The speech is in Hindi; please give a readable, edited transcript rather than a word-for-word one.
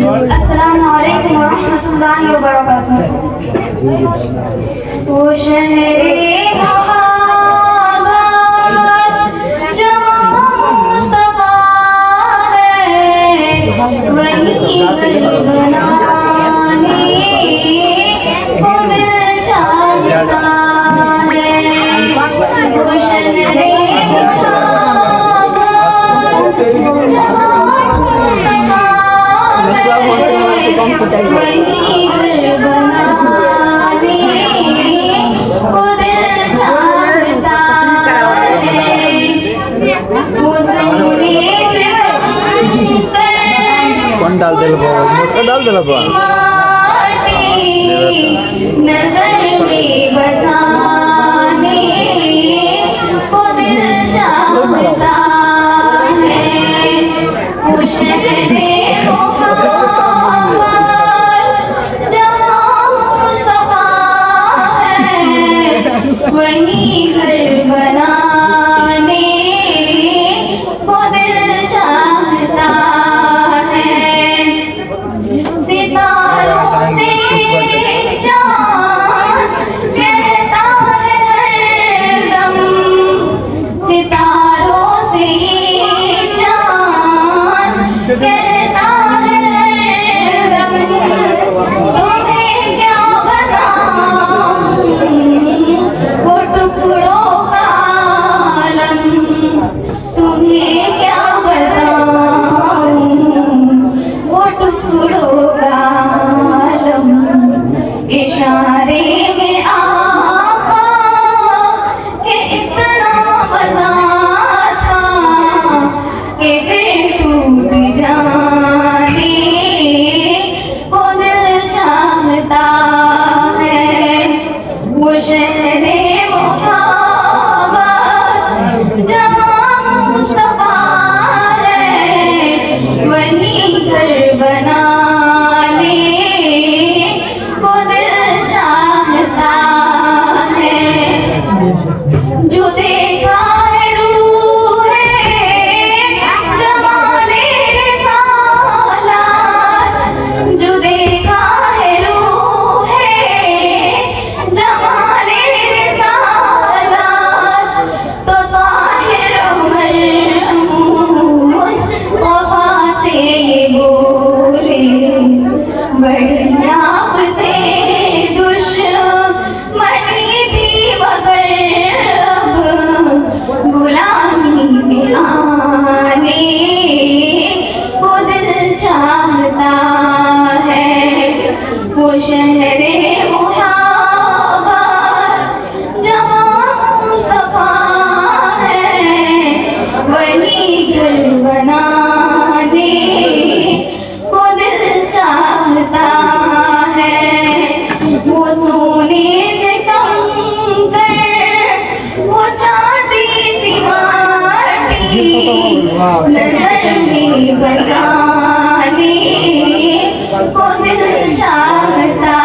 अस्सलामु अलैकुम वरहमतुल्लाहि वबरकातुहू। वो शहरे मोहब्बत जहाँ मुस्तफा है, वहीं घर बनाने को दिल चाहता है। वो शहरे मोहब्बत जहाँ वहीं घर बनाने को दिल चाहता है। वो सोने से कौन डाल दे नजर में बसाने को दिल चाहता है। वो शहरे वहीं घर बनाने को दिल चाहता है। सितारों से चाँद कहता है हरदम, सितारों से चाँद कहता है हरदम, तुम्हें क्या बताऊं वो टुकड़ों का आलम, तुम्हें क्या बताऊं वो टुकड़ों का आलम। इशारे में आका के इतना मजा था कि फिर टूट जाने को दिल चाहता है। वो शहरे मोहब्बत जहाँ मुस्तफा है, वहीं घर बनाने को दिल चाहता है। जो देखा है रूह जमाले रिसालत, जो देखा है रूह जमाले रिसालत, तो ताहिर उमर मुस्तफा से ये बोले, बड़ी आपसे दुश्मनी थी मगर अब गुलामी में आने को दिल चाहता है। वो शहरे मोहब्बत जहाँ मुस्तफा है, वहीं घर बनाने को दिल चाहता है। वो सोने से कम कर वो चांदी सी माटी नजर में बसाने को दिल चाहता